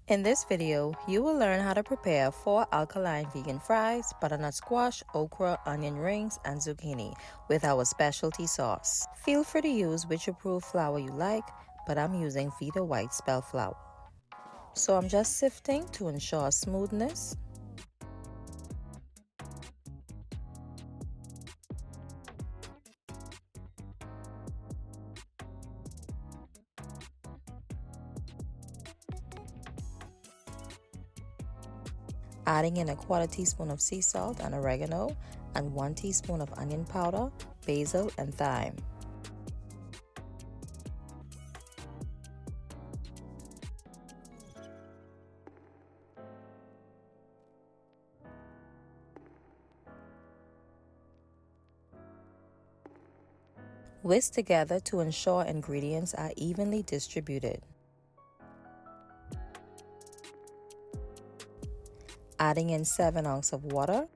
In this video, you will learn how to prepare 4 alkaline vegan fries, butternut squash, okra, onion rings, and zucchini with our specialty sauce. Feel free to use which approved flour you like, but I'm using Vita White Spelt Flour. So I'm just sifting to ensure smoothness. Adding in a 1/4 teaspoon of sea salt and oregano and 1 teaspoon of onion powder, basil, and thyme. Whisk together to ensure ingredients are evenly distributed. Adding in 7 ounces of water.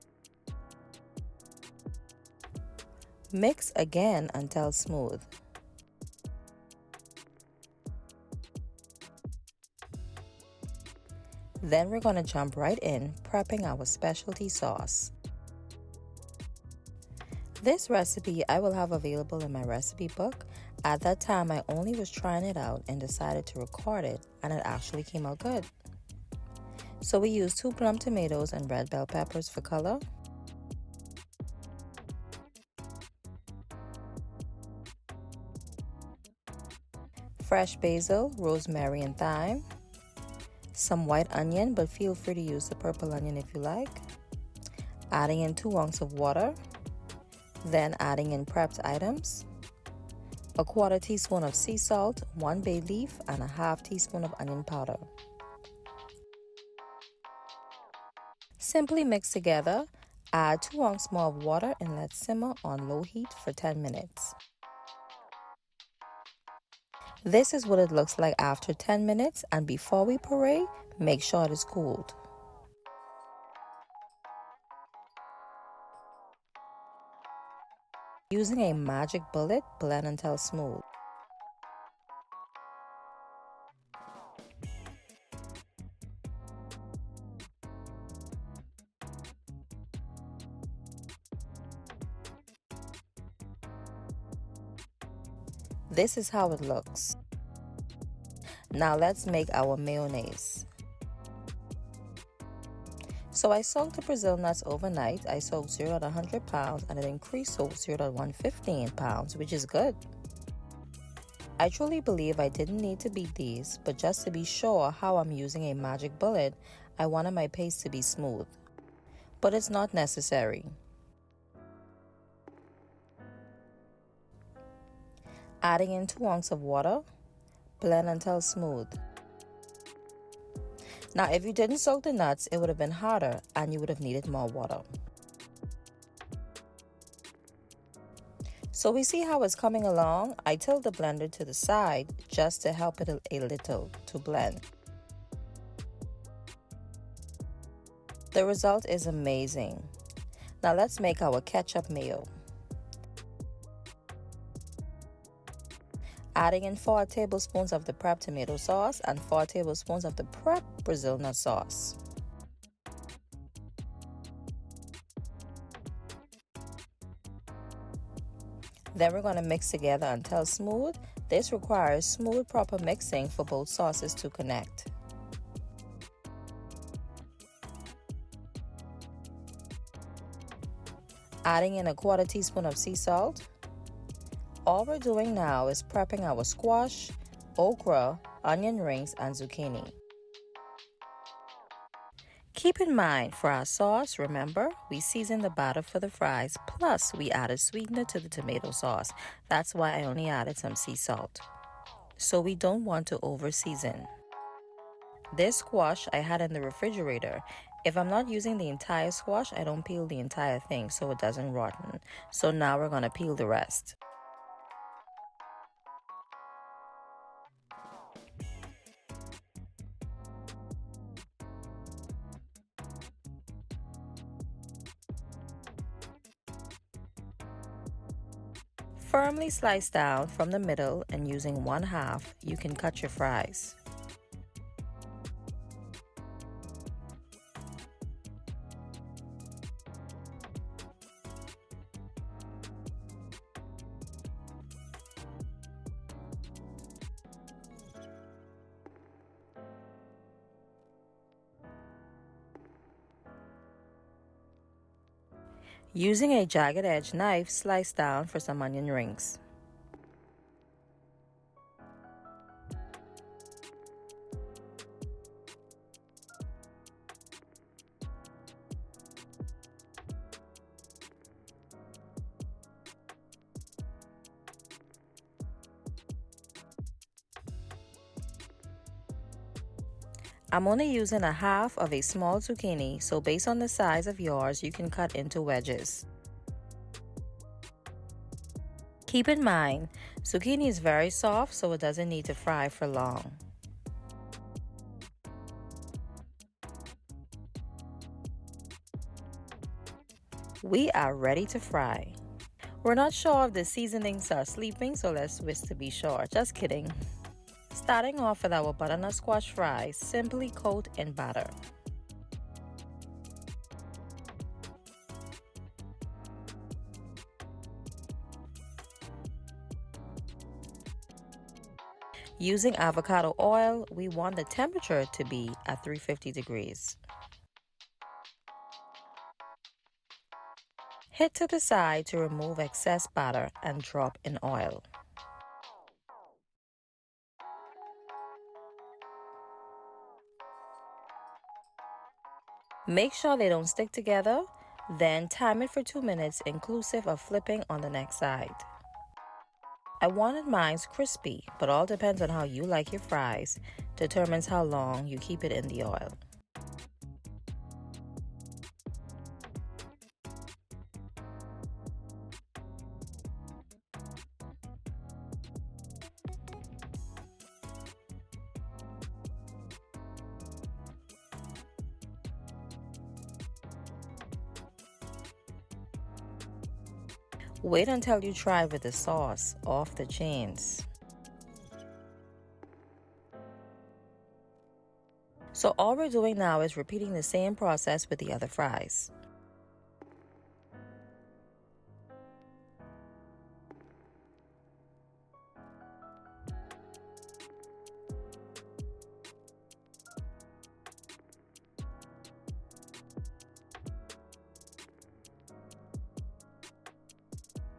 Mix again until smooth. Then we're going to jump right in, prepping our specialty sauce. This recipe I will have available in my recipe book. At that time, I only was trying it out and decided to record it, and it actually came out good. So we used 2 plum tomatoes and red bell peppers for color. Fresh basil, rosemary, and thyme. Some white onion, but feel free to use the purple onion if you like. Adding in 2 ounces of water. Then adding in prepped items. A 1/4 teaspoon of sea salt, 1 bay leaf, and a 1/2 teaspoon of onion powder. Simply mix together, add 2 ounces more of water and let simmer on low heat for 10 minutes. This is what it looks like after 10 minutes, and before we puree, make sure it is cooled. Using a magic bullet, blend until smooth. This is how it looks. Now let's make our mayonnaise. So I soaked the Brazil nuts overnight. I soaked 0.100 pounds and it increased to 0.115 pounds, which is good. I truly believe I didn't need to beat these, but just to be sure how I'm using a magic bullet, I wanted my paste to be smooth. But it's not necessary. Adding in 2 ounces of water, blend until smooth. Now, if you didn't soak the nuts, it would have been harder and you would have needed more water. So we see how it's coming along. I tilt the blender to the side just to help it a little to blend. The result is amazing. Now let's make our ketchup mayo. Adding in 4 tablespoons of the prepped tomato sauce and 4 tablespoons of the prepped Brazil nut sauce. Then we're going to mix together until smooth. This requires smooth, proper mixing for both sauces to connect. Adding in a 1/4 teaspoon of sea salt. All we're doing now is prepping our squash, okra, onion rings, and zucchini. Keep in mind, for our sauce, remember, we seasoned the batter for the fries, plus we added sweetener to the tomato sauce. That's why I only added some sea salt. So we don't want to over-season. This squash I had in the refrigerator. If I'm not using the entire squash, I don't peel the entire thing so it doesn't rotten. So now we're going to peel the rest. Firmly slice down from the middle and using 1/2, you can cut your fries. Using a jagged edge knife, slice down for some onion rings. I'm only using a half of a small zucchini, so based on the size of yours, you can cut into wedges. Keep in mind, zucchini is very soft, so it doesn't need to fry for long. We are ready to fry. We're not sure if the seasonings are sleeping, so let's whisk to be sure. Just kidding. Starting off with our butternut squash fries, simply coat in batter. Using avocado oil, we want the temperature to be at 350 degrees. Hit to the side to remove excess batter and drop in oil. Make sure they don't stick together, then time it for 2 minutes inclusive of flipping on the next side. I wanted mine crispy, but all depends on how you like your fries, determines how long you keep it in the oil. Wait until you try with the sauce, off the chains. So all we're doing now is repeating the same process with the other fries.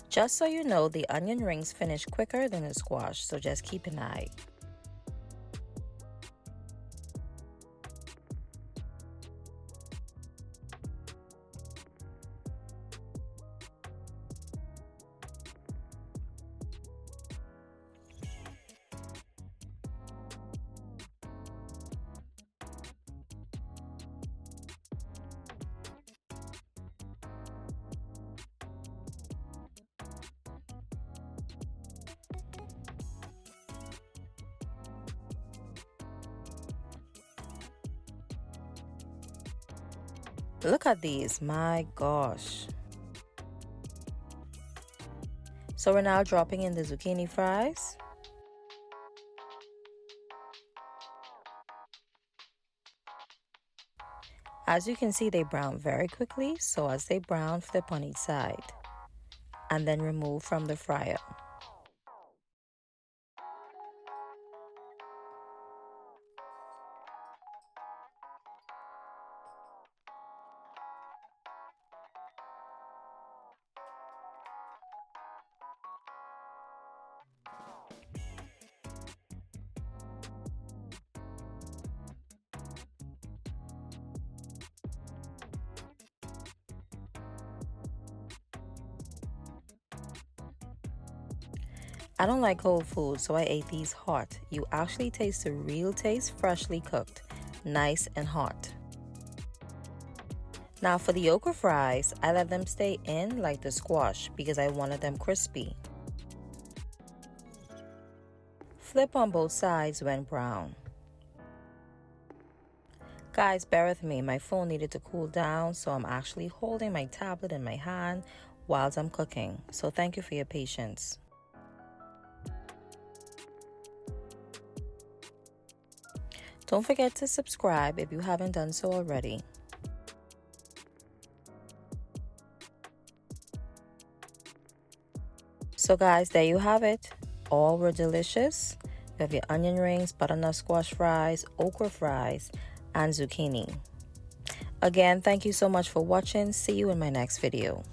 Just so you know, the onion rings finish quicker than the squash, so just keep an eye. Look at these, my gosh. So we're now dropping in the zucchini fries. As you can see, they brown very quickly, so as they brown, flip on each side and then remove from the fryer. I don't like cold food, so I ate these hot. You actually taste the real taste freshly cooked, nice and hot. Now for the okra fries, I let them stay in like the squash because I wanted them crispy. Flip on both sides when brown. Guys, bear with me, my phone needed to cool down, so I'm actually holding my tablet in my hand whilst I'm cooking. So thank you for your patience. Don't forget to subscribe if you haven't done so already. So guys, there you have it. All were delicious. You have your onion rings, butternut squash fries, okra fries, and zucchini. Again, thank you so much for watching. See you in my next video.